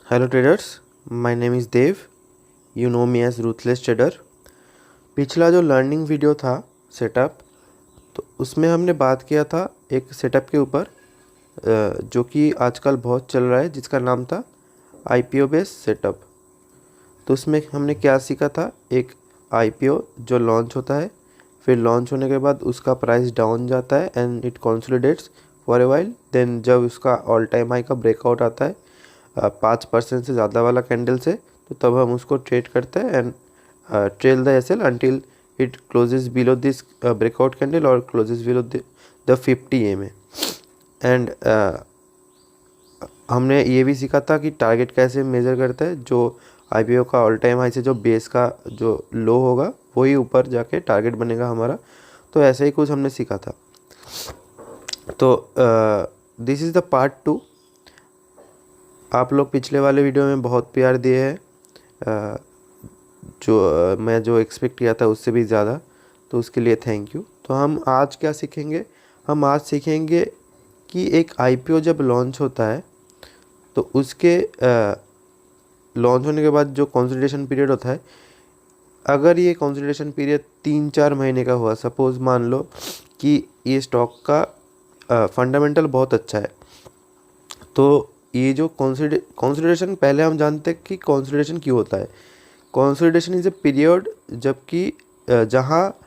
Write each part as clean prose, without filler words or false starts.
Hello traders, my name is Dev. You know me as ruthless trader. पिछला जो learning video था setup, तो उसमें हमने बात किया था एक सेटअप के ऊपर जो कि आजकल बहुत चल रहा है, जिसका नाम था आईपीओ बेस्ड सेटअप। तो उसमें हमने क्या सीखा था, एक आईपीओ जो लॉन्च होता है, फिर लॉन्च होने के बाद उसका प्राइस डाउन जाता है and it consolidates for a while. Then जब उसका ऑल टाइम हाई का ब्रेकआउट आता है 5% से ज़्यादा वाला कैंडल से, तो तब हम उसको ट्रेड करते हैं and trail the SL until it closes below this breakout candle और closes below the 50 EMA। And हमने ये भी सीखा था कि टारगेट कैसे मेज़र करते हैं। जो आईपीओ का ऑल टाइम हाई से जो बेस का जो लो होगा वही ऊपर जाके टारगेट बनेगा हमारा। तो ऐसे ही कुछ हमने सीखा था। तो दिस इज़ द पार्ट 2। आप लोग पिछले वाले वीडियो में बहुत प्यार दिए हैं, मैं जो एक्सपेक्ट किया था उससे भी ज़्यादा, तो उसके लिए थैंक यू। तो हम आज क्या सीखेंगे, हम आज सीखेंगे कि एक आईपीओ जब लॉन्च होता है तो उसके लॉन्च होने के बाद जो कंसोलिडेशन पीरियड होता है, अगर ये कंसोलिडेशन पीरियड 3-4 महीने का हुआ, सपोज़ मान लो कि ये स्टॉक का फंडामेंटल बहुत अच्छा है, तो ये जो कंसोलिडेशन, पहले हम जानते हैं कि कंसोलिडेशन क्यों होता है। कंसोलिडेशन इज़ ए पीरियड जबकि जहाँ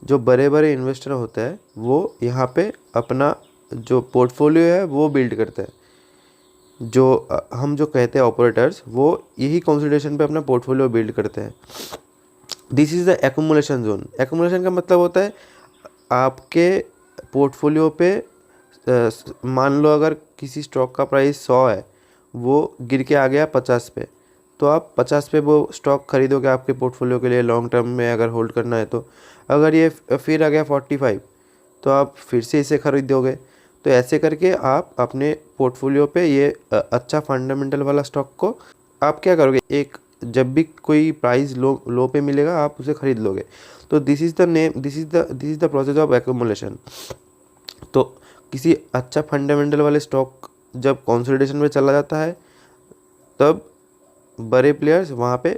जो बड़े बड़े इन्वेस्टर होते हैं वो यहाँ पे अपना जो पोर्टफोलियो है वो बिल्ड करते हैं। जो हम जो कहते हैं ऑपरेटर्स, वो यही कंसोलिडेशन पे अपना पोर्टफोलियो बिल्ड करते हैं। This is the accumulation zone. Accumulation का मतलब होता है आपके पोर्टफोलियो पे मान लो अगर किसी स्टॉक का प्राइस 100 है, वो गिर के आ गया 50 पे, तो आप 50 पे वो स्टॉक खरीदोगे आपके पोर्टफोलियो के लिए लॉन्ग टर्म में अगर होल्ड करना है तो। अगर ये फिर आ गया 45, तो आप फिर से इसे खरीदोगे। तो ऐसे करके आप अपने पोर्टफोलियो पे ये अच्छा फंडामेंटल वाला स्टॉक को आप क्या करोगे, एक जब भी कोई प्राइस लो लो पे मिलेगा आप उसे खरीद लोगे। तो this is the process of accumulation. तो किसी अच्छा फंडामेंटल वाले स्टॉक जब कंसोलिडेशन में चला जाता है, तब बड़े प्लेयर्स वहाँ पे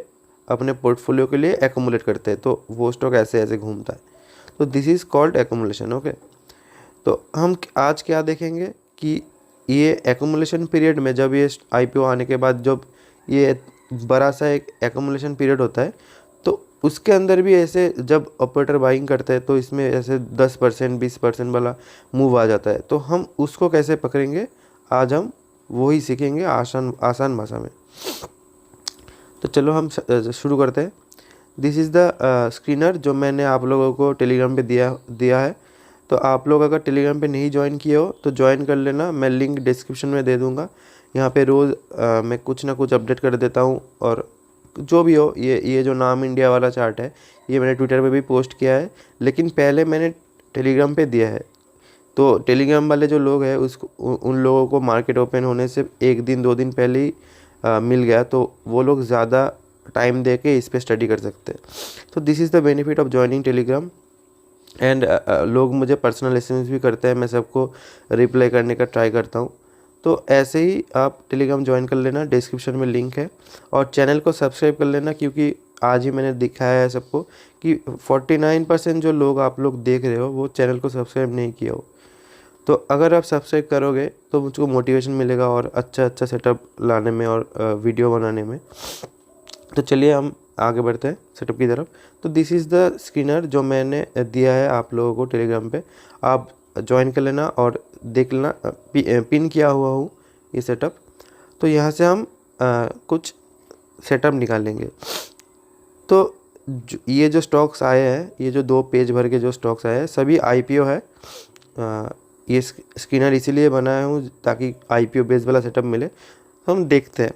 अपने पोर्टफोलियो के लिए एक्यूमुलेट करते हैं, तो वो स्टॉक ऐसे ऐसे घूमता है। तो this is called accumulation. Okay, तो हम आज क्या देखेंगे कि ये एक्यूमुलेशन पीरियड में, जब ये आईपीओ आने के बाद जब ये बड़ा सा एक एक्यूमुलेशन पीरियड होता है, तो उसके अंदर भी ऐसे जब ऑपरेटर बाइंग करते हैं तो इसमें ऐसे 10% 20% वाला मूव आ जाता है। तो हम उसको कैसे पकड़ेंगे, आज हम वही सीखेंगे आसान आसान भाषा में। तो चलो हम शुरू करते हैं। दिस इज़ द स्क्रीनर जो मैंने आप लोगों को टेलीग्राम पे दिया है। तो आप लोग अगर टेलीग्राम पे नहीं ज्वाइन किए हो तो ज्वाइन कर लेना, मैं लिंक डिस्क्रिप्शन में दे दूँगा। यहाँ पे रोज़ मैं कुछ ना कुछ अपडेट कर देता हूँ। और जो भी हो, ये जो नाम इंडिया वाला चार्ट है, ये मैंने ट्विटर पे भी पोस्ट किया है, लेकिन पहले मैंने टेलीग्राम पे दिया है। तो टेलीग्राम वाले जो लोग हैं उसको उन लोगों को मार्केट ओपन होने से 1 दिन 2 दिन पहले ही मिल गया, तो वो लोग ज़्यादा टाइम दे के इस पर स्टडी कर सकते हैं। तो this is the benefit of joining Telegram. And लोग मुझे पर्सनल एसएमएस भी करते हैं, मैं सबको रिप्लाई करने का ट्राई करता हूँ। तो ऐसे ही आप टेलीग्राम ज्वाइन कर लेना, डिस्क्रिप्शन में लिंक है। और चैनल को सब्सक्राइब कर लेना, क्योंकि आज ही मैंने दिखाया है सबको कि 49% जो लोग आप लोग देख रहे हो वो चैनल को सब्सक्राइब नहीं किया हो। तो अगर आप सब्सक्राइब करोगे तो मुझको मोटिवेशन मिलेगा और अच्छा अच्छा सेटअप लाने में और वीडियो बनाने में। तो चलिए हम आगे बढ़ते हैं सेटअप की तरफ। तो दिस इज़ द स्क्रीनर जो मैंने दिया है आप लोगों को टेलीग्राम पे, आप ज्वाइन कर लेना और देख लेना, पिन किया हुआ हूँ ये सेटअप। तो यहाँ से हम कुछ सेटअप निकालेंगे। तो ये जो स्टॉक्स आए हैं, ये जो 2 पेज भर के जो स्टॉक्स आए हैं, सभी आईपीओ है। ये स्क्रीनर इसीलिए बनाया हूँ ताकि आईपीओ बेस वाला सेटअप मिले। तो हम देखते हैं,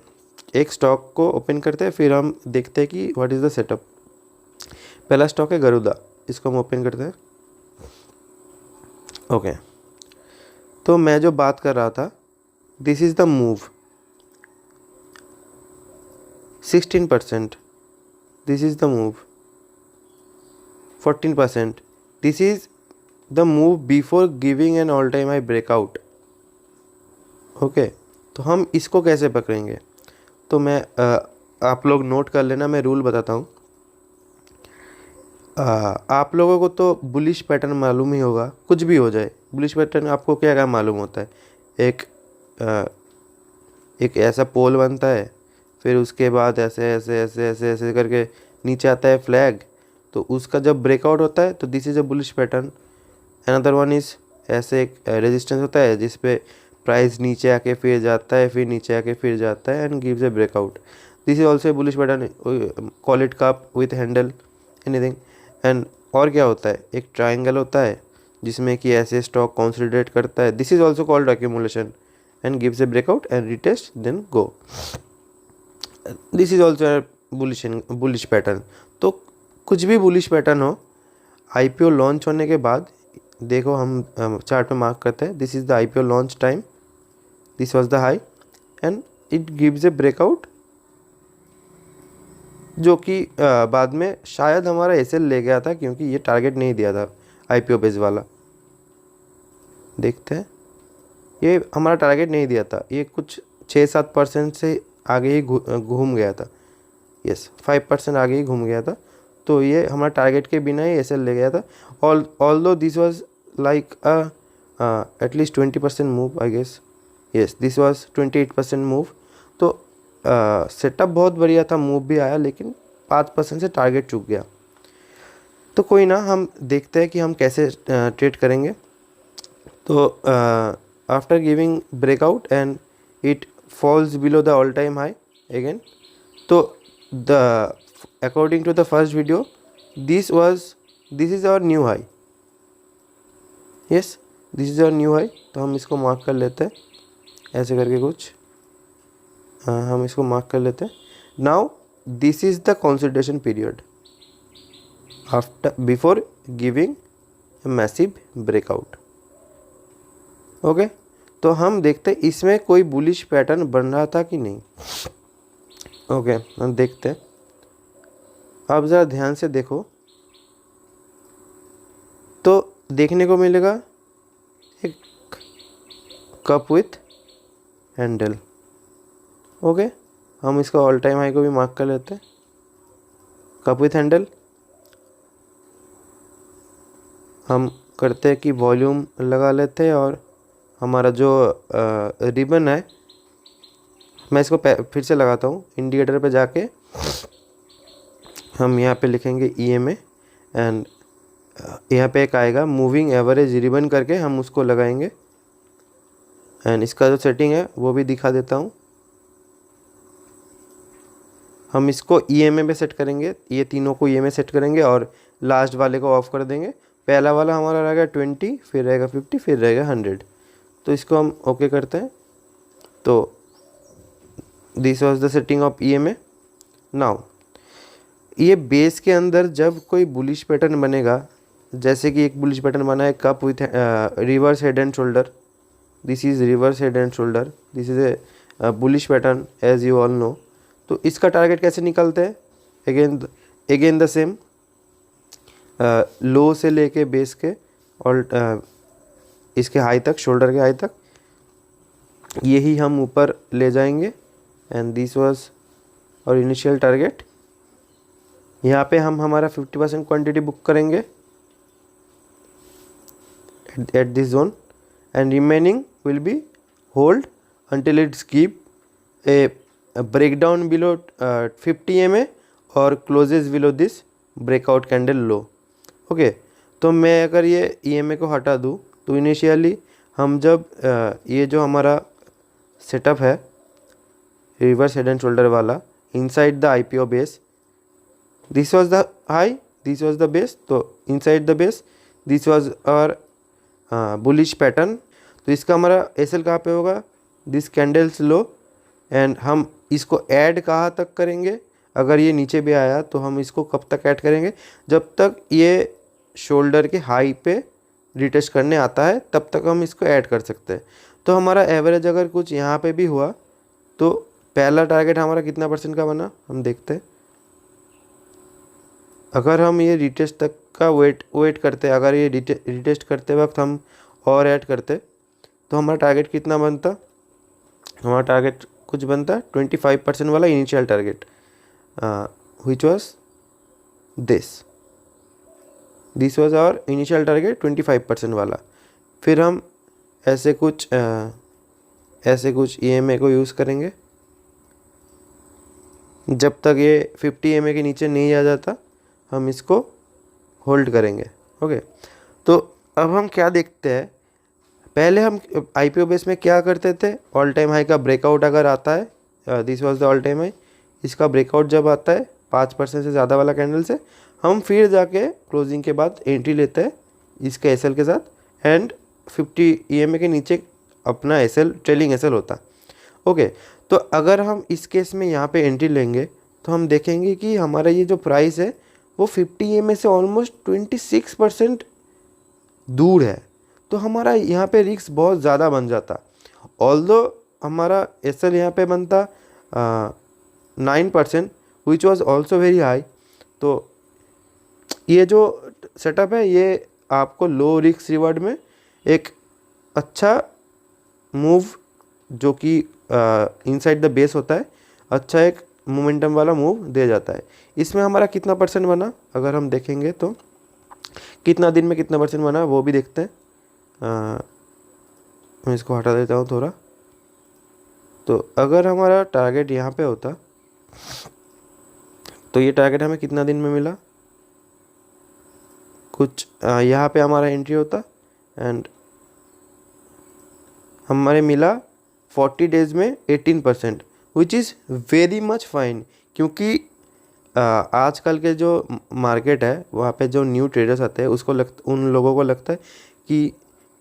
एक स्टॉक को ओपन करते हैं, फिर हम देखते हैं कि व्हाट इज़ द सेटअप। पहला स्टॉक है गरुदा, इसको हम ओपन करते हैं। ओके, तो मैं जो बात कर रहा था, this is the move 16%, this is the move 14%, this is the move before giving an all time high breakout. Okay, तो हम इसको कैसे पकड़ेंगे, तो मैं आप लोग नोट कर लेना, मैं रूल बताता हूँ। आप लोगों को तो बुलिश पैटर्न मालूम ही होगा, कुछ भी हो जाए बुलिश पैटर्न आपको क्या क्या मालूम होता है। एक आ, एक ऐसा पोल बनता है, फिर उसके बाद ऐसे ऐसे ऐसे ऐसे ऐसे करके नीचे आता है फ्लैग, तो उसका जब ब्रेकआउट होता है तो this is a bullish pattern. Another one is ऐसे एक रेजिस्टेंस होता है जिस पे प्राइस नीचे आके फिर जाता है, फिर नीचे आके फिर जाता है and gives a breakout. This is also a bullish pattern, call it cup with handle anything. And और क्या होता है, एक ट्राइंगल होता है जिसमें कि ऐसे स्टॉक कंसोलिडेट करता है, this is also called accumulation and gives a breakout and retest then go. This is also bullish pattern. तो कुछ भी बुलिश पैटर्न हो, आईपीओ लॉन्च होने के बाद देखो हम चार्ट में मार्क करते हैं, this is the IPO launch time, this was the high and it gives a breakout, जो कि बाद में शायद हमारा एसएल ले गया था क्योंकि ये टारगेट नहीं दिया था आईपीओ बेस वाला। देखते हैं, ये हमारा टारगेट नहीं दिया था, ये कुछ 6-7% से आगे ही घूम गया था, यस 5% आगे ही घूम गया था, तो ये हमारा टारगेट के बिना ही एसएल ले गया था। Although this was like at least 20% move I guess, yes this was 28% move. तो सेटअप बहुत बढ़िया था, मूव भी आया, लेकिन 5% से टारगेट चूक गया। तो कोई ना, हम देखते हैं कि हम कैसे ट्रेड करेंगे। तो after giving breakout and it falls below the all time high again, तो the according to the first video this is our new high, yes this is our new high। तो हम इसको मार्क कर लेते हैं ऐसे करके कुछ, हम इसको मार्क कर लेते हैं। Now this is the consolidation period after before giving massive breakout. Okay, तो हम देखते हैं इसमें कोई बुलिश पैटर्न बन रहा था कि नहीं। ओके, हम देखते हैं। आप ज़रा ध्यान से देखो तो देखने को मिलेगा एक कप विथ हैंडल। ओके, हम इसका ऑल टाइम हाई को भी मार्क कर लेते हैं, कप विथ हैंडल। हम करते हैं कि वॉल्यूम लगा लेते हैं और हमारा जो रिबन है, मैं इसको फिर से लगाता हूँ, इंडिकेटर पे जाके हम यहाँ पे लिखेंगे EMA एंड यहाँ पे एक आएगा मूविंग एवरेज रिबन करके, हम उसको लगाएंगे एंड इसका जो सेटिंग है वो भी दिखा देता हूँ। हम इसको EMA पे सेट करेंगे, ये तीनों को EMA सेट करेंगे और लास्ट वाले को ऑफ कर देंगे। पहला वाला हमारा रहेगा 20, फिर रहेगा 50, फिर रहेगा 100। तो इसको हम ओके करते हैं। तो this was the setting of EMA। Now ये बेस के अंदर जब कोई बुलिश पैटर्न बनेगा, जैसे कि एक बुलिश पैटर्न बना है cup with reverse head and shoulder, this is reverse head and shoulder, this is a bullish pattern as you all know. तो इसका टारगेट कैसे निकलते हैं, अगेन द सेम, लो से लेके बेस के और इसके हाई तक, शोल्डर के हाई तक, यही हम ऊपर ले जाएंगे एंड दिस वाज और इनिशियल टारगेट। यहाँ पे हम हमारा 50% क्वांटिटी बुक करेंगे at this zone and remaining will be hold until it's give a breakdown below 50 MA और closes below this breakout candle low। Okay, तो मैं अगर ये EMA को हटा दूँ तो इनिशियली हम जब ये जो हमारा सेटअप है रिवर्स हेड एंड शोल्डर वाला inside the IPO base, this was the high, this was the base, तो inside the base this was our bullish pattern. तो इसका हमारा एसएल कहाँ पे होगा, दिस कैंडल्स लो एंड हम इसको ऐड कहाँ तक करेंगे, अगर ये नीचे भी आया तो हम इसको कब तक ऐड करेंगे, जब तक ये शोल्डर के हाई पे रिटेस्ट करने आता है तब तक हम इसको ऐड कर सकते हैं। तो हमारा एवरेज अगर कुछ यहाँ पे भी हुआ तो पहला टारगेट हमारा कितना % का बना, हम देखते हैं। अगर हम ये रिटेस्ट तक का वेट करते, अगर ये रिटेस्ट करते वक्त हम और ऐड करते तो हमारा टारगेट कितना बनता, हमारा टारगेट कुछ बनता है 25% वाला initial target, which was this was our initial target 25% वाला। फिर हम ऐसे कुछ EMA को यूज़ करेंगे जब तक ये 50 EMA के नीचे नहीं आ जाता, हम इसको होल्ड करेंगे। ओके, तो अब हम क्या देखते हैं, पहले हम IPO बेस में क्या करते थे, ऑल टाइम हाई का ब्रेकआउट अगर आता है, this was the all time high, इसका ब्रेकआउट जब आता है 5% से ज़्यादा वाला कैंडल से, हम फिर जाके क्लोजिंग के बाद एंट्री लेते हैं इसके SL के साथ, एंड 50 EMA के नीचे अपना SL ट्रेलिंग SL होता। ओके, तो अगर हम इस केस में यहाँ पे एंट्री लेंगे तो हम देखेंगे कि हमारा ये जो प्राइस है वो 50 EMA से ऑलमोस्ट 26% दूर है, तो हमारा यहाँ पे रिस्क बहुत ज़्यादा बन जाता। ऑल्दो हमारा SL यहाँ पे बनता 9%, which was also very high. तो ये जो सेटअप है ये आपको लो रिस्क रिवार्ड में एक अच्छा मूव, जो कि इनसाइड द बेस होता है, अच्छा एक मोमेंटम वाला मूव दे जाता है। इसमें हमारा कितना परसेंट बना अगर हम देखेंगे तो, कितना दिन में कितना परसेंट बना वो भी देखते हैं। मैं इसको हटा देता हूँ थोड़ा। तो अगर हमारा टारगेट यहाँ पे होता तो ये टारगेट हमें कितना दिन में मिला, कुछ यहाँ पे हमारा एंट्री होता एंड हमारे मिला 40 डेज़ में 18%, which is very much fine. क्योंकि आजकल के जो मार्केट है वहाँ पे जो न्यू ट्रेडर्स आते हैं उन लोगों को लगता है कि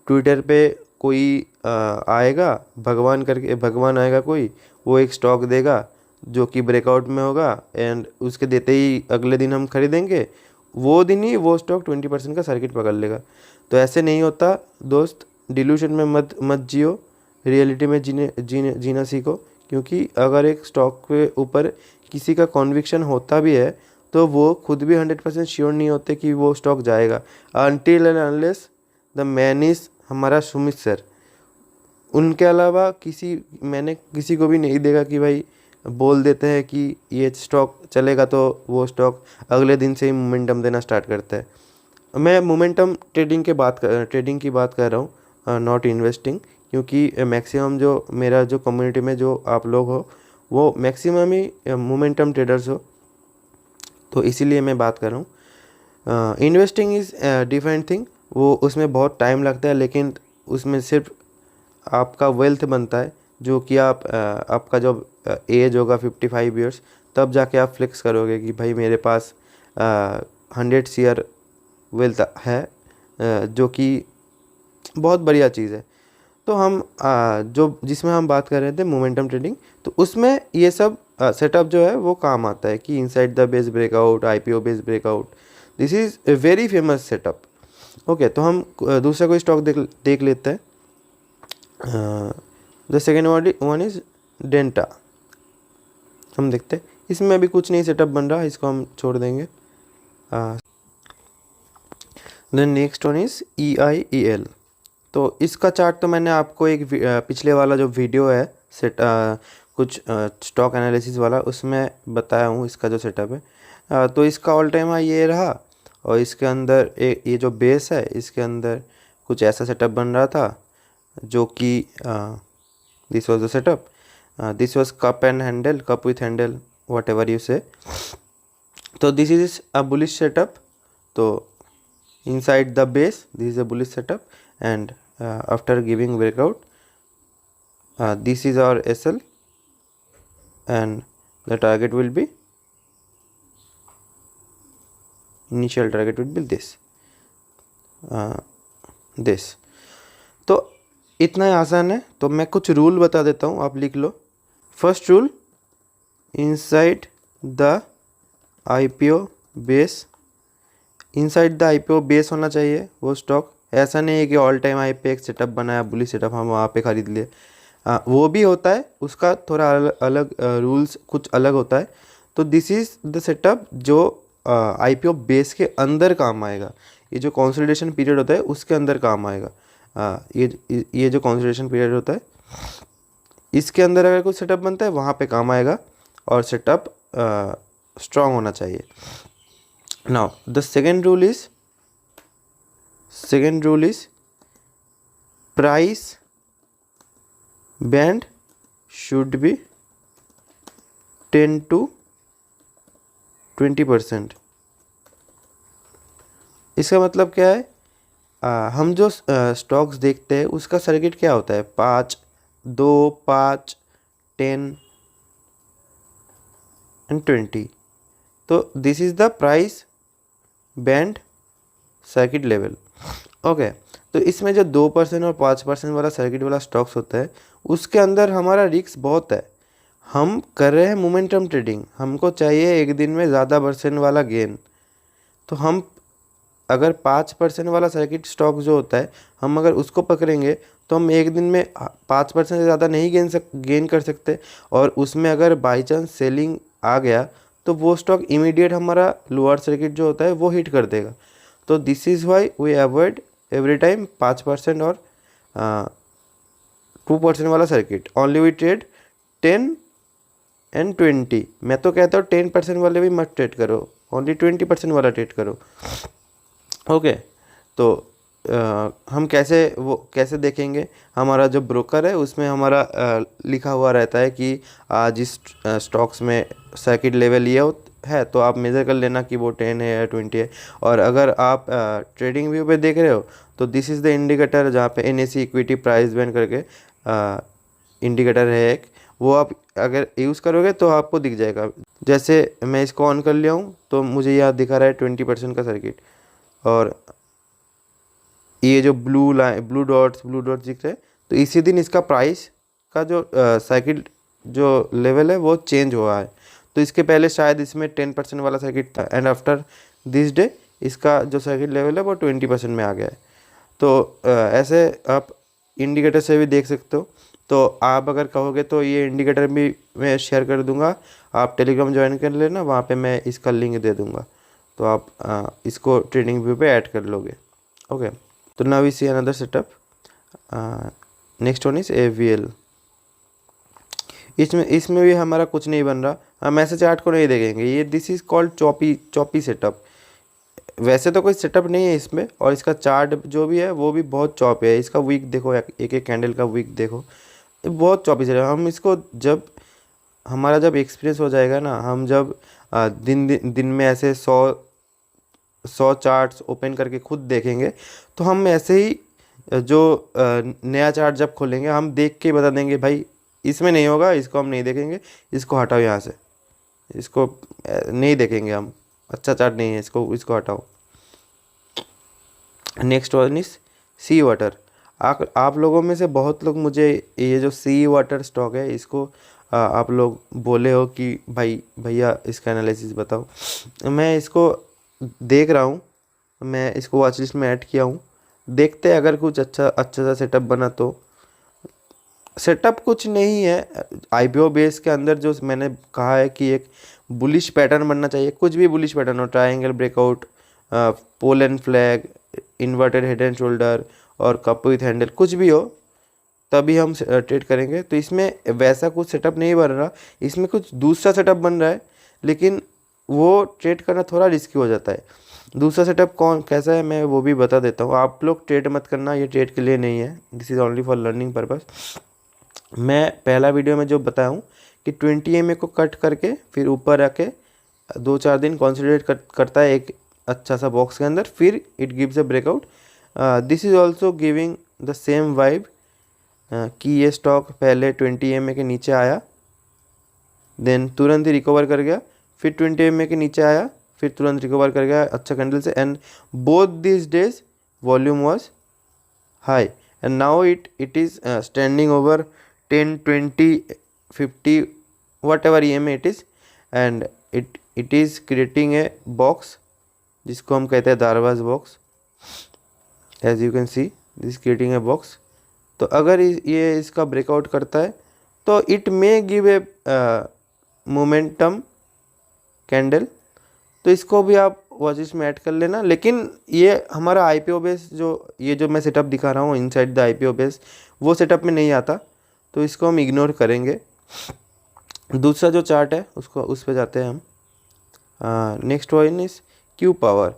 ट्विटर पे कोई आएगा, भगवान आएगा कोई, वो एक स्टॉक देगा जो कि ब्रेकआउट में होगा एंड उसके देते ही अगले दिन हम खरीदेंगे, वो दिन ही वो स्टॉक 20% का सर्किट पकड़ लेगा। तो ऐसे नहीं होता दोस्त, डिल्यूशन में मत जियो, रियलिटी में जीना सीखो। क्योंकि अगर एक स्टॉक के ऊपर किसी का कॉन्विक्शन होता भी है तो वो खुद भी 100% श्योर नहीं होते कि वो स्टॉक जाएगा, until and unless the man is हमारा सुमित सर। उनके अलावा मैंने किसी को भी नहीं देखा कि भाई बोल देते हैं कि ये स्टॉक चलेगा तो वो स्टॉक अगले दिन से ही मोमेंटम देना स्टार्ट करता है। मैं मोमेंटम ट्रेडिंग की बात कर रहा हूँ, नॉट इन्वेस्टिंग। क्योंकि मैक्सिमम जो मेरा जो कम्युनिटी में जो आप लोग हो वो मैक्सिमम ही मोमेंटम ट्रेडर्स हो, तो इसीलिए मैं बात कर रहा हूँ। इन्वेस्टिंग इज़ डिफरेंट थिंग, वो उसमें बहुत टाइम लगता है, लेकिन उसमें सिर्फ आपका वेल्थ बनता है, जो कि आपका जब एज होगा 55 ईयर्स तब जाके आप फ्लेक्स करोगे कि भाई मेरे पास 100 CR वेल्थ है, जो कि बहुत बढ़िया चीज़ है। तो हम जिसमें हम बात कर रहे थे मोमेंटम ट्रेडिंग, तो उसमें ये सब सेटअप जो है वो काम आता है कि inside the base breakout, IPO base breakout, this is a very famous setup. Okay, तो हम दूसरा कोई स्टॉक देख लेते हैं। The second one is Denta. हम देखते हैं, इसमें अभी कुछ नहीं सेटअप बन रहा, इसको हम छोड़ देंगे। Then next one is EIEL। तो इसका चार्ट तो मैंने आपको एक पिछले वाला जो वीडियो है कुछ स्टॉक एनालिसिस वाला, उसमें बताया हूँ इसका जो सेटअप है। तो इसका ऑल टाइम हाई ये रहा, और इसके अंदर ये जो बेस है इसके अंदर कुछ ऐसा सेटअप बन रहा था, जो कि this was the setup, this was cup with handle, what ever you से। तो this is a bullish setup. तो inside the base this is a bullish setup, and after giving breakout this is our SL, and the target will be initial target will be this तो इतना ही आसान है। तो मैं कुछ rule बता देता हूँ, आप लिख लो। First rule, inside the IPO base, inside the IPO base होना चाहिए वो स्टॉक। ऐसा नहीं है कि ऑल टाइम हाई पे एक सेटअप बनाया, बुलिश सेटअप, हम वहाँ पे खरीद लिए, वो भी होता है, उसका थोड़ा अलग रूल्स कुछ अलग होता है। तो दिस इज़ द सेटअप जो IPO बेस के अंदर काम आएगा। ये जो कंसोलिडेशन पीरियड होता है उसके अंदर काम आएगा। ये जो कंसोलिडेशन पीरियड होता है इसके अंदर अगर कुछ सेटअप बनता है वहाँ पे काम आएगा, और सेटअप स्ट्रांग होना चाहिए। Now the second rule is price band should be 10 to 20%। इसका मतलब क्या है, हम जो स्टॉक्स देखते हैं उसका सर्किट क्या होता है, 5, 2, 5, 10 एंड 20। तो this is the price band circuit level. Okay, तो इसमें जो 2% और 5% वाला सर्किट वाला स्टॉक्स होता है उसके अंदर हमारा रिस्क बहुत है। हम कर रहे हैं मोमेंटम ट्रेडिंग, हमको चाहिए एक दिन में ज़्यादा परसेंट वाला गेन। तो हम अगर 5% वाला सर्किट स्टॉक जो होता है, हम अगर उसको पकड़ेंगे तो हम एक दिन में 5% से ज़्यादा नहीं गेन कर सकते। और उसमें अगर बाई चांस सेलिंग आ गया तो वो स्टॉक इमीडिएट हमारा लोअर सर्किट जो होता है वो हिट कर देगा। तो this is why we avoid every time 5% और 2% वाला circuit. Only we trade 10 and 20। मैं तो कहता हूँ 10% वाले भी मत ट्रेड करो, ओनली 20% वाला ट्रेड करो। ओके, तो हम कैसे देखेंगे, हमारा जो ब्रोकर है उसमें हमारा लिखा हुआ रहता है कि जिस स्टॉक्स में सर्किट लेवल ये है तो आप मेज़र कर लेना कि वो 10 है या 20 है। और अगर आप ट्रेडिंग व्यू पे देख रहे हो तो दिस इज़ द इंडिकेटर, जहाँ पे NSE इक्विटी प्राइस बैंड करके इंडिकेटर है एक, वो आप अगर यूज़ करोगे तो आपको दिख जाएगा। जैसे मैं इसको ऑन कर लिया हूँ तो मुझे यहाँ दिखा रहा है 20% का सर्किट, और ये जो ब्लू डॉट्स दिख रहे हैं, तो इसी दिन इसका प्राइस का जो सर्किट जो लेवल है वो चेंज हुआ है। तो इसके पहले शायद इसमें 10% वाला सर्किट था, एंड आफ्टर दिस डे इसका जो सर्किट लेवल है वो 20% में आ गया है। तो ऐसे आप इंडिकेटर से भी देख सकते हो। तो आप अगर कहोगे तो ये इंडिकेटर भी मैं शेयर कर दूंगा, आप टेलीग्राम ज्वाइन कर लेना, वहाँ पे मैं इसका लिंक दे दूंगा, तो आप इसको ट्रेडिंग व्यू पे ऐड कर लोगे। ओके, तो now we see another setup. Next one is AVL। इसमें भी हमारा कुछ नहीं बन रहा, हम ऐसे चार्ट को नहीं देखेंगे। ये this is called choppy setup. वैसे तो कोई सेटअप नहीं है इसमें, और इसका चार्ट जो भी है वो भी बहुत चॉप है। इसका वीक देखो, एक एक कैंडल का वीक देखो, ये बहुत चॉपी सेटअप। हम इसको जब एक्सपीरियंस हो जाएगा ना, हम जब दिन में ऐसे 100 चार्ट्स ओपन करके खुद देखेंगे, तो हम ऐसे ही जो नया चार्ट जब खोलेंगे हम देख के बता देंगे भाई इसमें नहीं होगा, इसको हम नहीं देखेंगे, इसको हटाओ यहाँ से, इसको नहीं देखेंगे हम, अच्छा चार्ट नहीं है, इसको हटाओ। Next one is sea water. आप लोगों में से बहुत लोग मुझे ये जो सी वाटर स्टॉक है इसको आप लोग बोले हो कि भाई भैया इसका एनालिसिस बताओ। मैं इसको देख रहा हूँ, मैं इसको वॉच लिस्ट में ऐड किया हूँ, देखते हैं अगर कुछ अच्छा सा सेटअप बना तो। सेटअप कुछ नहीं है, IPO बेस के अंदर जो मैंने कहा है कि एक बुलिश पैटर्न बनना चाहिए, कुछ भी बुलिश पैटर्न हो, triangle breakout, pole and flag, inverted head and shoulder और कप विथ हैंडल, कुछ भी हो तभी हम ट्रेड करेंगे। तो इसमें वैसा कुछ सेटअप नहीं बन रहा, इसमें कुछ दूसरा सेटअप बन रहा है, लेकिन वो ट्रेड करना थोड़ा रिस्की हो जाता है। दूसरा सेटअप कैसा है मैं वो भी बता देता हूँ। आप लोग ट्रेड मत करना, ये ट्रेड के लिए नहीं है, this is only for learning purpose. मैं पहला वीडियो में जो बताया हूँ कि 20 EMA को कट करके फिर ऊपर आके 2-4 दिन कॉन्सोलिडेट करता है एक अच्छा सा बॉक्स के अंदर, फिर it gives a breakout. This is also giving the same vibe कि ये स्टॉक पहले 20 EMA के नीचे आया, देन तुरंत ही रिकवर कर गया, फिर 20 EMA के नीचे आया, फिर तुरंत रिकवर कर गया अच्छा कैंडल से, and both this days volume was high, and now it is standing over 10, 20, 50 whatever EMA it is, and it is creating a box जिसको हम कहते हैं Darvas box. As you can see this is creating a box. तो अगर ये इसका breakout करता है तो it may give a momentum candle, तो इसको भी आप वॉचेस में ऐड कर लेना। लेकिन ये हमारा IPO बेस जो मैं सेटअप दिखा रहा हूँ इनसाइड द IPO बेस, वो सेटअप में नहीं आता। तो इसको हम इग्नोर करेंगे। दूसरा जो चार्ट है उसको उस पे जाते हैं हम। Next one is Q power.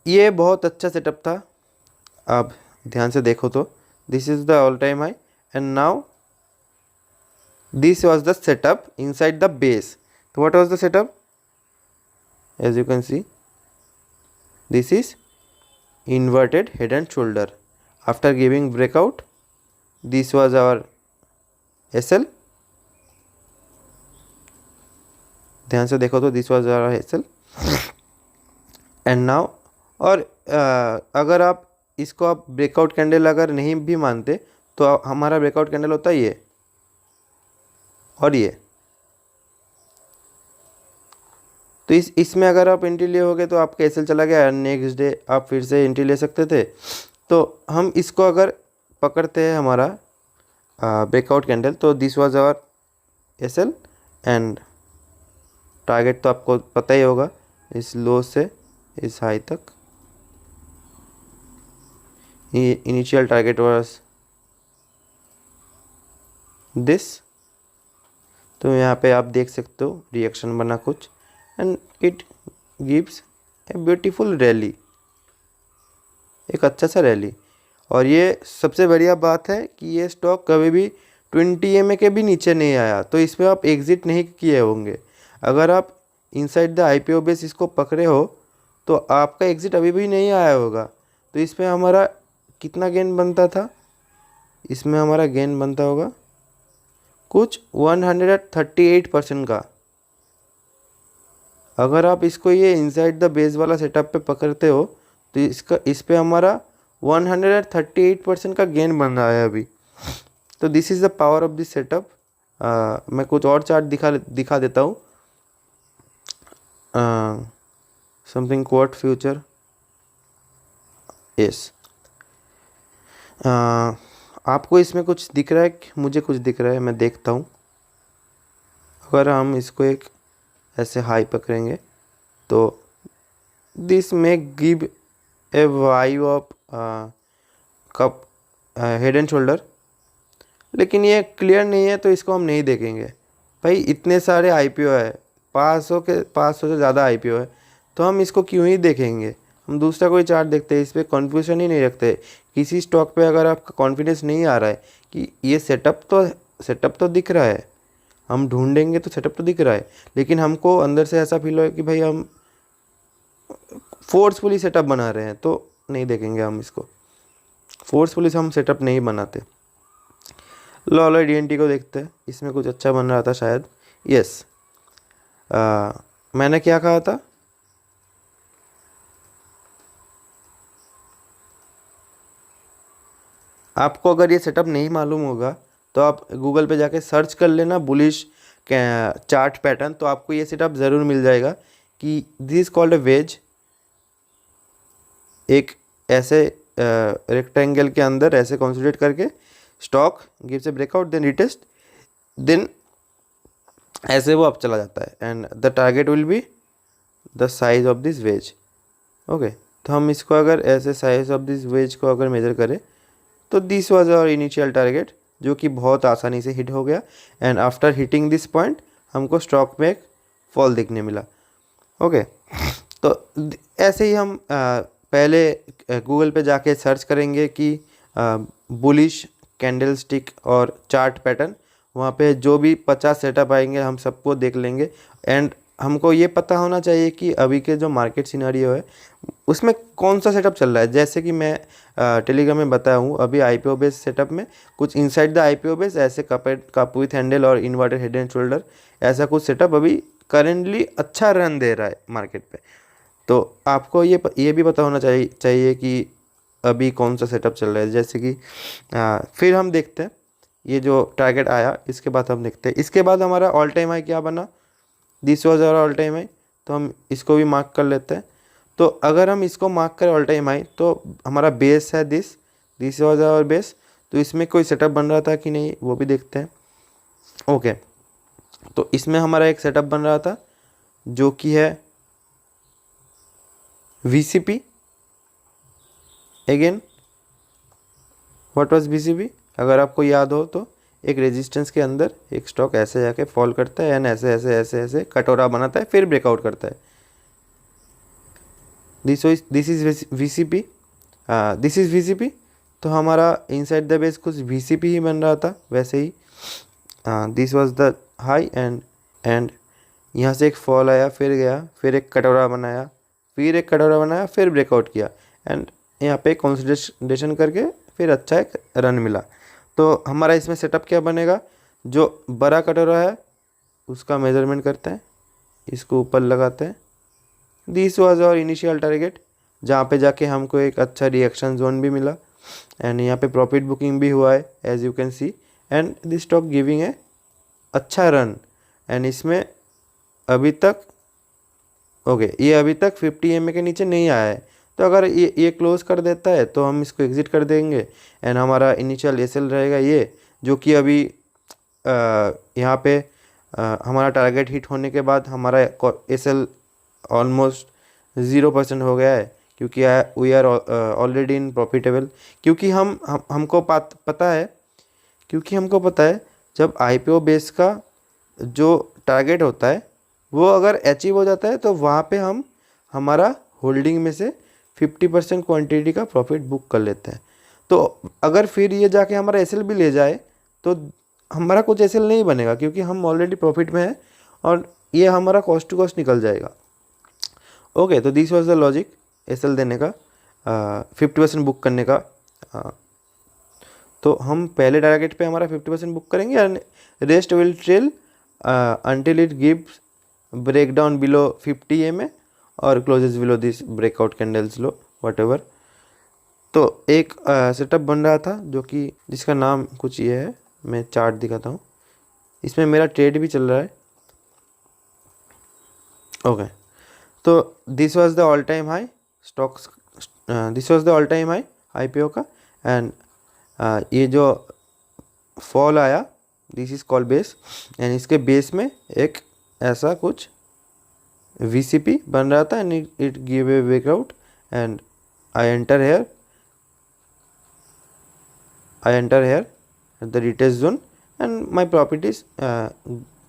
ये बहुत अच्छा सेटअप था। आप ध्यान से देखो तो this is the all time high and now this was the setup inside the base. So what was the setup? As you can see, this is inverted head and shoulder. After giving breakout, this was our SL. ध्यान से देखो तो this was our SL. And now, और अगर आप इसको आप breakout candle अगर नहीं भी मानते तो हमारा ब्रेकआउट कैंडल होता है ये और ये। तो इसमें अगर आप एंट्री लिए होगे तो आपका एसएल चला गया, नेक्स्ट डे आप फिर से एंट्री ले सकते थे। तो हम इसको अगर पकड़ते हैं हमारा ब्रेकआउट कैंडल, तो this was our SL and target तो आपको पता ही होगा, इस लो से इस हाई तक ये इनिशियल टारगेट वाज दिस। तो यहाँ पे आप देख सकते हो रिएक्शन बना कुछ and it gives a beautiful rally, एक अच्छा सा रैली। और ये सबसे बढ़िया बात है कि ये स्टॉक कभी भी 20 EMA के भी नीचे नहीं आया, तो इसमें आप एग्ज़िट नहीं किए होंगे। अगर आप इनसाइड द IPO बेस इसको पकड़े हो तो आपका एग्ज़िट अभी भी नहीं आया होगा। तो इसमें हमारा कितना गेन बनता था? इसमें हमारा गेन बनता होगा कुछ 138% का। अगर आप इसको ये इनसाइड द बेस वाला सेटअप पे पकड़ते हो तो इस पे हमारा 138% का गेन बन रहा है अभी। तो this is the power of this setup. मैं कुछ और चार्ट दिखा देता हूँ। Something quart future, yes. आपको इसमें कुछ दिख रहा है कि मुझे कुछ दिख रहा है? मैं देखता हूँ। अगर हम इसको एक ऐसे हाई पकड़ेंगे तो this may give a wave of cup head and shoulder, लेकिन ये क्लियर नहीं है तो इसको हम नहीं देखेंगे। भाई इतने सारे IPO है, 500 से ज़्यादा IPO है, तो हम इसको क्यों ही देखेंगे? हम दूसरा कोई चार्ट देखते हैं, इस पर कन्फ्यूजन ही नहीं रखते। किसी स्टॉक पे अगर आपका कॉन्फिडेंस नहीं आ रहा है कि ये सेटअप तो दिख रहा है, हम ढूंढेंगे तो सेटअप तो दिख रहा है, लेकिन हमको अंदर से ऐसा फील हो कि भाई हम फोर्सफुली सेटअप बना रहे हैं, तो नहीं देखेंगे हम इसको। फोर्सफुली हम सेटअप नहीं बनाते। लॉलो DNT को देखते हैं, इसमें कुछ अच्छा बन रहा था शायद। यस, मैंने क्या कहा था? आपको अगर ये सेटअप नहीं मालूम होगा तो आप गूगल पे जाके सर्च कर लेना बुलिश चार्ट पैटर्न, तो आपको ये सेटअप ज़रूर मिल जाएगा कि दिस कॉल्ड अ वेज। एक ऐसे रेक्टेंगल के अंदर ऐसे कॉन्सोलिडेट करके stock gives a breakout, then retest, then ऐसे वो अब चला जाता है and the target will be the size of this wedge. Okay, तो हम इसको अगर ऐसे साइज ऑफ दिस वेज को अगर मेजर करें तो this was our initial target, जो कि बहुत आसानी से हिट हो गया and after hitting this point हमको स्टॉक में एक फॉल देखने मिला। ओके, तो ऐसे ही हम पहले गूगल पे जाके सर्च करेंगे कि बुलिश कैंडल स्टिक और चार्ट पैटर्न, वहाँ पे जो भी 50 सेटअप आएंगे हम सबको देख लेंगे। एंड हमको ये पता होना चाहिए कि अभी के जो मार्केट सिनेरियो है उसमें कौन सा सेटअप चल रहा है। जैसे कि मैं टेलीग्राम में बताया हूँ, अभी IPO बेस सेटअप में कुछ इनसाइड द IPO बेस ऐसे कप विथ हैंडल और इन्वर्टेड हेड एंड शोल्डर, ऐसा कुछ सेटअप अभी करेंटली अच्छा रन दे रहा है मार्केट पे। तो आपको ये भी पता होना चाहिए कि अभी कौन सा सेटअप चल रहा है। जैसे कि फिर हम देखते हैं ये जो टारगेट आया, इसके बाद हम देखते हैं इसके बाद हमारा ऑल टाइम हाई क्या बना। This was our all time high, तो हम इसको भी मार्क कर लेते हैं। तो अगर हम इसको मार्क करें ऑल टाइम हाई, तो हमारा बेस है दिस वाज आवर बेस। तो इसमें कोई सेटअप बन रहा था कि नहीं वो भी देखते हैं। ओके, तो इसमें हमारा एक सेटअप बन रहा था जो कि है VCP। Again what was VCP? अगर आपको याद हो तो एक रेजिस्टेंस के अंदर एक स्टॉक ऐसे जाके फॉल करता है एंड ऐसे ऐसे ऐसे ऐसे कटोरा बनाता है, फिर ब्रेकआउट करता है। This is VCP, this is VCP। तो हमारा इनसाइड द बेस कुछ VCP ही बन रहा था वैसे ही। This was the high and यहाँ से एक फॉल आया, फिर गया, फिर एक कटोरा बनाया, फिर एक कटोरा बनाया, फिर ब्रेकआउट किया एंड यहाँ पे कंसोलिडेशन करके फिर अच्छा एक रन मिला। तो हमारा इसमें सेटअप क्या बनेगा, जो बड़ा कटोरा है उसका मेजरमेंट करते हैं, इसको ऊपर लगाते हैं। This was our initial target, जहाँ पे जाके हमको एक अच्छा रिएक्शन जोन भी मिला एंड यहाँ पे प्रॉफिट बुकिंग भी हुआ है as you can see and this stock giving a अच्छा रन। एंड इसमें अभी तक ये अभी तक 50 EMA के नीचे नहीं आया है। तो अगर ये क्लोज कर देता है तो हम इसको एग्जिट कर देंगे एंड हमारा इनिशियल SL रहेगा ये, जो कि अभी यहाँ पे हमारा टारगेट हिट होने के बाद हमारा SL ऑलमोस्ट 0% हो गया है, क्योंकि we are already in profitable. क्योंकि हमको पता है, जब IPO बेस का जो टारगेट होता है वो अगर अचीव हो जाता है तो वहाँ पे हम हमारा होल्डिंग में से 50% क्वांटिटी का प्रॉफिट बुक कर लेते हैं। तो अगर फिर ये जाके हमारा SL भी ले जाए तो हमारा कुछ SL नहीं बनेगा, क्योंकि हम ऑलरेडी प्रॉफिट में हैं और ये हमारा कॉस्ट टू कॉस्ट निकल जाएगा। ओके, तो this was the logic SL देने का, 50% बुक करने का। तो हम पहले टारगेट पे हमारा 50% बुक करेंगे and rest will trail until it gives breakdown below 50 EMA और closes below this breakout candles low whatever। तो एक सेटअप बन रहा था जो कि जिसका नाम कुछ ये है, मैं चार्ट दिखाता हूँ। इसमें मेरा ट्रेड भी चल रहा है। ओके, तो this was the all time high stocks, this was the all time high IPO का एंड ये जो फॉल आया this is call base and इसके बेस में एक ऐसा कुछ VCP बन रहा था and it give a breakout and I enter here at the retest zone and my profit is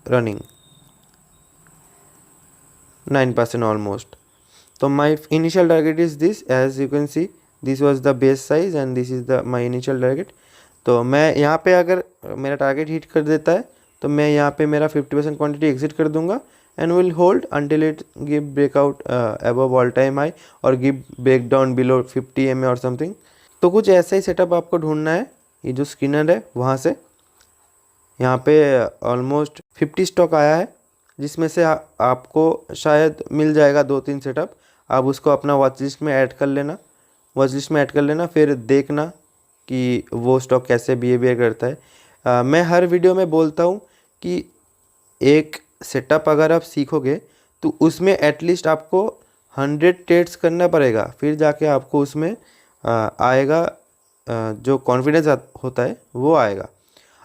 running 9% almost. So my initial target is this, as you can see this was the base size and this is the my initial target। तो मैं यहाँ पे अगर मेरा target hit कर देता है तो मैं यहाँ पे मेरा 50% क्वांटिटी एग्जिट कर दूंगा and will hold until it give breakout above all time high और give break down below 50 EMA और समथिंग। तो कुछ ऐसा ही सेटअप आपको ढूंढना है। ये जो स्क्रीनर है वहाँ से यहाँ पे ऑलमोस्ट 50 स्टॉक आया है, जिसमें से आपको शायद मिल जाएगा 2-3 सेटअप। आप उसको अपना वॉच लिस्ट में ऐड कर लेना, फिर देखना कि वो स्टॉक कैसे बिहेवियर करता है। मैं हर वीडियो में बोलता हूँ कि एक सेटअप अगर आप सीखोगे तो उसमें एटलीस्ट आपको 100 ट्रेड्स करना पड़ेगा, फिर जाके आपको उसमें आएगा जो कॉन्फिडेंस होता है वो आएगा।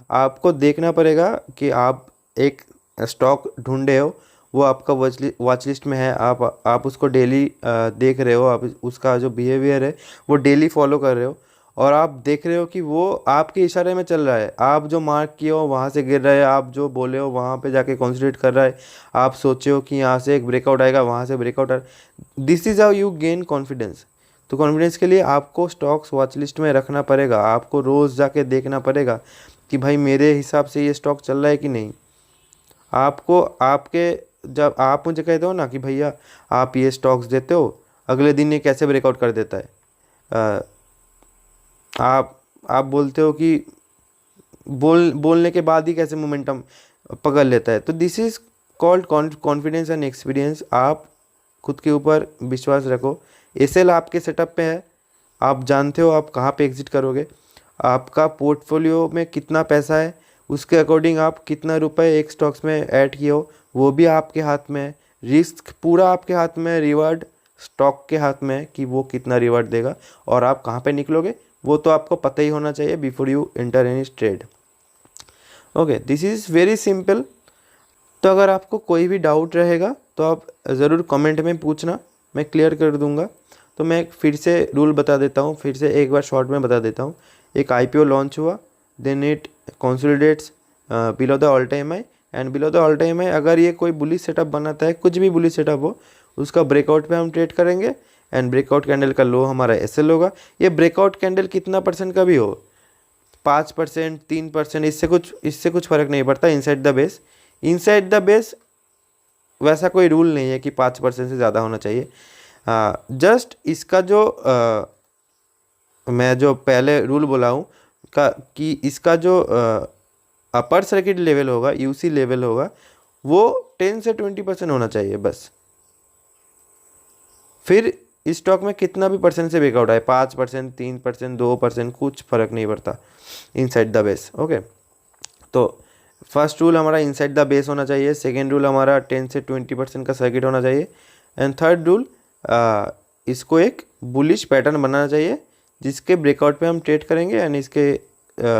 आपको देखना पड़ेगा कि आप एक स्टॉक ढूंढे हो, वो आपका वॉच लिस्ट में है, आप उसको डेली देख रहे हो, आप उसका जो बिहेवियर है वो डेली फॉलो कर रहे हो और आप देख रहे हो कि वो आपके इशारे में चल रहा है। आप जो मार्क किए हो वहाँ से गिर रहा है, आप जो बोले हो वहाँ पे जाके कॉन्संट्रेट कर रहा है, आप सोचे हो कि यहाँ से एक ब्रेकआउट आएगा, वहाँ से ब्रेकआउट आएगा। This is how you gain confidence. तो कॉन्फिडेंस के लिए आपको स्टॉक्स वॉच लिस्ट में रखना पड़ेगा, आपको रोज़ जाके देखना पड़ेगा कि भाई मेरे हिसाब से ये स्टॉक चल रहा है कि नहीं। आपको जब आप मुझे कहते हो ना कि भैया आप ये स्टॉक्स देते हो, अगले दिन ये कैसे ब्रेकआउट कर देता है, आप बोलते हो कि बोलने के बाद ही कैसे मोमेंटम पकड़ लेता है। तो this is called confidence and experience. आप खुद के ऊपर विश्वास रखो। SL आपके सेटअप पे है, आप जानते हो आप कहाँ पे एग्जिट करोगे, आपका पोर्टफोलियो में कितना पैसा है उसके अकॉर्डिंग आप कितना रुपए एक स्टॉक्स में ऐड किए हो वो भी आपके हाथ में है। रिस्क पूरा आपके हाथ में है, रिवार्ड स्टॉक के हाथ में है कि वो कितना रिवार्ड देगा और आप कहाँ पे निकलोगे वो तो आपको पता ही होना चाहिए before you enter any trade. Okay, this is very simple. तो अगर आपको कोई भी डाउट रहेगा तो आप ज़रूर कमेंट में पूछना, मैं क्लियर कर दूंगा। तो मैं फिर से रूल बता देता हूँ, फिर से एक बार शॉर्ट में बता देता हूँ। एक IPO लॉन्च हुआ then it consolidates below the all time high, and below the all time high अगर ये कोई बुलिश सेटअप बनाता है, कुछ भी बुलिश सेटअप हो, उसका ब्रेकआउट पे हम ट्रेड करेंगे, एंड ब्रेकआउट कैंडल का लो हमारा एसएल होगा। ये ब्रेकआउट कैंडल कितना परसेंट का भी हो, 5%, 3%, इससे कुछ फर्क नहीं पड़ता। इनसाइड द बेस वैसा कोई रूल नहीं है कि 5% से ज़्यादा होना चाहिए। जस्ट इसका जो मैं जो पहले रूल बोला हूँ कि इसका जो अपर सर्किट लेवल होगा, यूसी लेवल होगा, वो 10 से 20% होना चाहिए बस। फिर इस स्टॉक में कितना भी परसेंट से ब्रेकआउट आए, 5%, 3%, 2%, कुछ फर्क नहीं पड़ता इनसाइड द बेस। ओके, तो फर्स्ट रूल हमारा इनसाइड द बेस होना चाहिए, सेकेंड रूल हमारा 10 से 20% का सर्किट होना चाहिए, एंड थर्ड रूल इसको एक बुलिश पैटर्न बनाना चाहिए जिसके ब्रेकआउट पे हम ट्रेड करेंगे, एंड इसके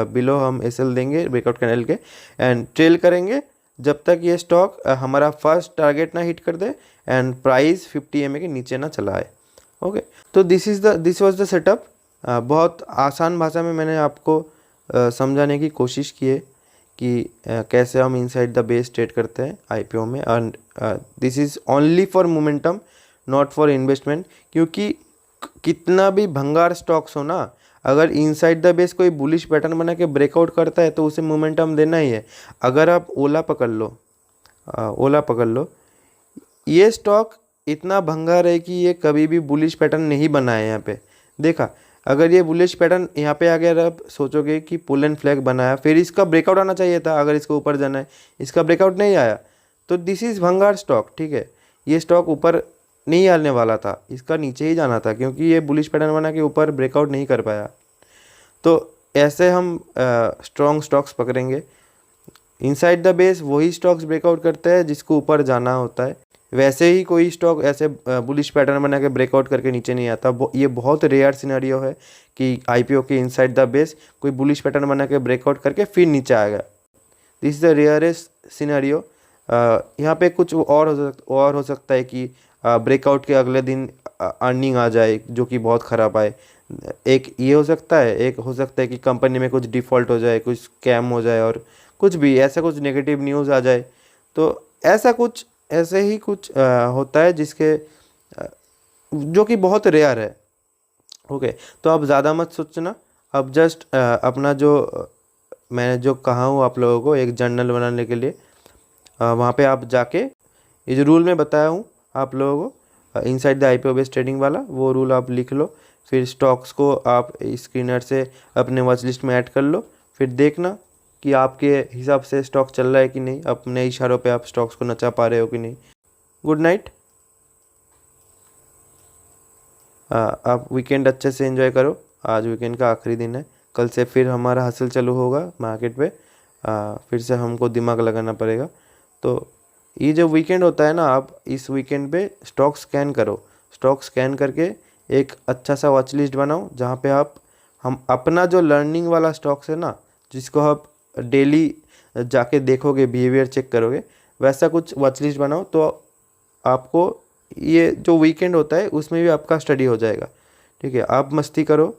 बिलो हम एसएल देंगे ब्रेकआउट कैंडल के, एंड ट्रेल करेंगे जब तक ये स्टॉक हमारा फर्स्ट टारगेट ना हिट कर दे एंड प्राइस 50 EMA के नीचे ना चला आए। ओके, तो दिस वाज द सेटअप। बहुत आसान भाषा में मैंने आपको समझाने की कोशिश की है कि कैसे हम इनसाइड द बेस ट्रेड करते हैं आईपीओ में, and this is only for momentum, not for investment. क्योंकि कितना भी भंगार स्टॉक्स हो ना, अगर इनसाइड द बेस कोई बुलिश पैटर्न बना के ब्रेकआउट करता है तो उसे मोमेंटम देना ही है। अगर आप ओला पकड़ लो, ये स्टॉक इतना भंगार है कि ये कभी भी बुलिश पैटर्न नहीं बना है। यहाँ पे देखा, अगर ये बुलिश पैटर्न यहाँ पे आ गया, आप सोचोगे कि पुल एंड फ्लैग बनाया, फिर इसका ब्रेकआउट आना चाहिए था अगर इसको ऊपर जाना है, इसका ब्रेकआउट नहीं आया, तो दिस इज़ भंगार स्टॉक। ठीक है, ये स्टॉक ऊपर नहीं आने वाला था, इसका नीचे ही जाना था, क्योंकि ये बुलिश पैटर्न बना के ऊपर ब्रेकआउट नहीं कर पाया। तो ऐसे हम स्ट्रॉन्ग स्टॉक्स पकड़ेंगे। इनसाइड द बेस वही स्टॉक्स ब्रेकआउट करते हैं जिसको ऊपर जाना होता है। वैसे ही कोई स्टॉक ऐसे बुलिश पैटर्न बना के ब्रेकआउट करके नीचे नहीं आता। ये बहुत रेयर सिनेरियो है कि आईपीओ के इनसाइड द बेस कोई बुलिश पैटर्न बना के ब्रेकआउट करके फिर नीचे आएगा। This is the rarest scenario. यहाँ पे कुछ और हो सकता है कि ब्रेकआउट के अगले दिन अर्निंग आ जाए जो कि बहुत ख़राब आए। एक ये हो सकता है, एक हो सकता है कि कंपनी में कुछ डिफ़ॉल्ट हो जाए, कुछ स्कैम हो जाए, और कुछ भी ऐसा कुछ नेगेटिव न्यूज़ आ जाए। तो ऐसे ही कुछ होता है जिसके जो कि बहुत रेयर है। ओके, तो आप ज़्यादा मत सोचना। अब जस्ट अपना जो मैंने जो कहा हूँ आप लोगों को एक जर्नल बनाने के लिए, वहाँ पे आप जाके ये जो रूल मैं बताया हूँ आप लोगों को inside the IPO based trading वाला, वो रूल आप लिख लो। फिर स्टॉक्स को आप स्क्रीनर से अपने वॉच लिस्ट में ऐड कर लो। फिर देखना कि आपके हिसाब से स्टॉक चल रहा है कि नहीं, अपने इशारों पे आप स्टॉक्स को नचा पा रहे हो कि नहीं। Good night. आप वीकेंड अच्छे से एंजॉय करो। आज वीकेंड का आखिरी दिन है, कल से फिर हमारा हसल चालू होगा मार्केट पे। फिर से हमको दिमाग लगाना पड़ेगा। तो ये जो वीकेंड होता है ना, आप इस वीकेंड पे स्टॉक स्कैन करो। स्टॉक स्कैन करके एक अच्छा सा वॉच लिस्ट बनाओ जहाँ पे हम अपना जो लर्निंग वाला स्टॉक्स है ना, जिसको आप डेली जाके देखोगे, बिहेवियर चेक करोगे, वैसा कुछ वॉच लिस्ट बनाओ। तो आपको ये जो वीकेंड होता है उसमें भी आपका स्टडी हो जाएगा। ठीक है, आप मस्ती करो,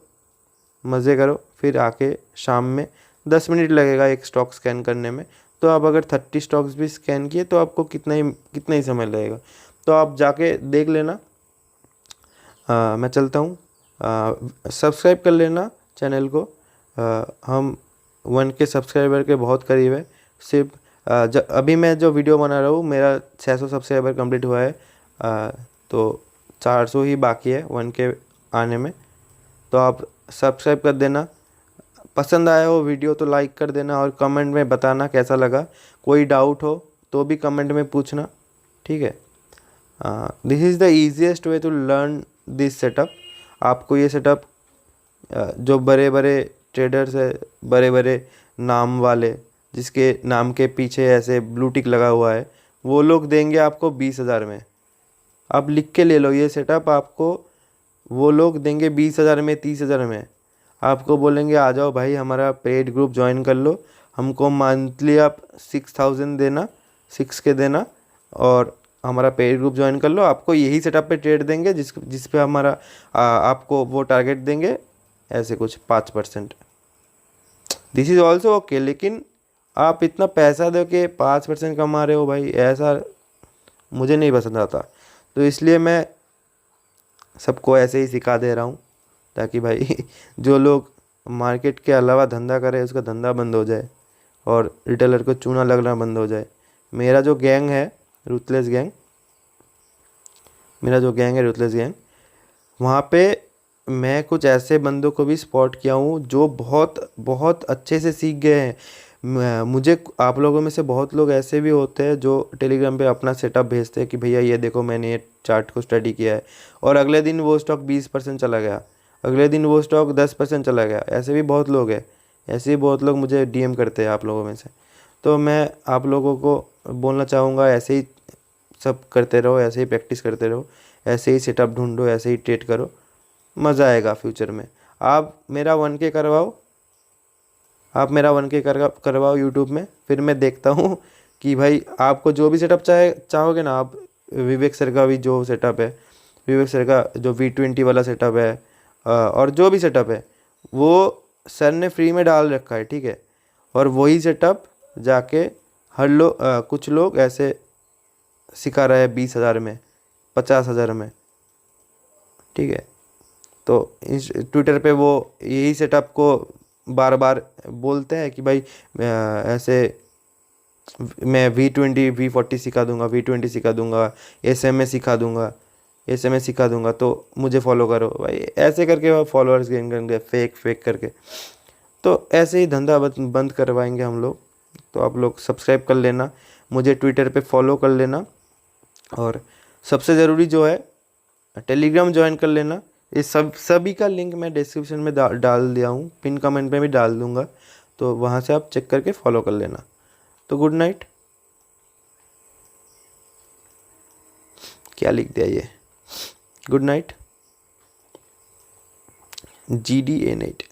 मज़े करो, फिर आके शाम में 10 मिनट लगेगा एक स्टॉक स्कैन करने में। तो आप अगर 30 स्टॉक्स भी स्कैन किए तो आपको कितना ही समय लगेगा। तो आप जाके देख लेना। मैं चलता हूँ। सब्सक्राइब कर लेना चैनल को। हम 1K सब्सक्राइबर के बहुत करीब है। सिर्फ अभी मैं जो वीडियो बना रहा हूँ, मेरा 600 सब्सक्राइबर कंप्लीट हुआ है। तो 400 ही बाकी है 1K आने में। तो आप सब्सक्राइब कर देना। पसंद आया हो वीडियो तो लाइक कर देना, और कमेंट में बताना कैसा लगा। कोई डाउट हो तो भी कमेंट में पूछना। ठीक है, this is the easiest way to learn this setup. आपको ये सेटअप जो बड़े बड़े ट्रेडर्स है, बड़े बड़े नाम वाले, जिसके नाम के पीछे ऐसे ब्लू टिक लगा हुआ है, वो लोग देंगे आपको 20,000 में। आप लिख के ले लो, ये सेटअप आपको वो लोग देंगे 20,000 में, 30,000 में। आपको बोलेंगे आ जाओ भाई हमारा पेड ग्रुप ज्वाइन कर लो, हमको मंथली आप 6,000 देना, 6K देना, और हमारा पेड ग्रुप ज्वाइन कर लो। आपको यही सेटअप पे ट्रेड देंगे जिस पे आपको वो टारगेट देंगे, ऐसे कुछ 5%। दिस इज़ ऑल्सो ओके, लेकिन आप इतना पैसा दो के 5% कमा रहे हो भाई, ऐसा मुझे नहीं पसंद आता। तो इसलिए मैं सबको ऐसे ही सिखा दे रहा हूँ, ताकि भाई जो लोग मार्केट के अलावा धंधा करे उसका धंधा बंद हो जाए और रिटेलर को चूना लगना बंद हो जाए। मेरा जो गैंग है रूथलेस गैंग, वहाँ पे मैं कुछ ऐसे बंदों को भी स्पॉट किया हूँ जो बहुत बहुत अच्छे से सीख गए हैं। मुझे आप लोगों में से बहुत लोग ऐसे भी होते हैं जो टेलीग्राम पे अपना सेटअप भेजते हैं कि भैया ये देखो मैंने ये चार्ट को स्टडी किया है, और अगले दिन वो स्टॉक 20% चला गया, अगले दिन वो स्टॉक 10% चला गया। ऐसे भी बहुत लोग हैं, ऐसे ही बहुत लोग मुझे डीएम करते हैं आप लोगों में से। तो मैं आप लोगों को बोलना चाहूँगा, ऐसे ही सब करते रहो, ऐसे ही प्रैक्टिस करते रहो, ऐसे ही सेटअप ढूंढो, ऐसे ही ट्रेड करो, मज़ा आएगा फ्यूचर में। आप मेरा 1K करवाओ, आप मेरा 1K करवाओ यूट्यूब में, फिर मैं देखता हूँ कि भाई आपको जो भी सेटअप चाहोगे ना आप, विवेक सर का भी जो सेटअप है, विवेक सर का जो V20 वाला सेटअप है, और जो भी सेटअप है वो सर ने फ्री में डाल रखा है, ठीक है। और वही सेटअप जाके हर लोग कुछ लोग ऐसे सिखा रहे हैं 20,000 में, 50,000 में, ठीक है। तो इस ट्विटर पे वो यही सेटअप को बार बार बोलते हैं कि भाई ऐसे मैं V40 सिखा दूंगा, V20 सिखा दूंगा, SMA सिखा दूंगा, SMA सिखा दूंगा, तो मुझे फॉलो करो भाई। ऐसे करके वो फॉलोअर्स गेन करेंगे फेक फेक करके। तो ऐसे ही धंधा बंद करवाएंगे हम लोग। तो आप लोग सब्सक्राइब कर लेना, मुझे ट्विटर पे फॉलो कर लेना, और सबसे ज़रूरी जो है टेलीग्राम ज्वाइन कर लेना। ये सभी का लिंक मैं डिस्क्रिप्शन में डाल दिया हूँ, पिन कमेंट में भी डाल दूँगा, तो वहाँ से आप चेक करके फॉलो कर लेना। तो गुड नाइट। क्या लिख दिया ये, गुड नाइट, GDA नाइट।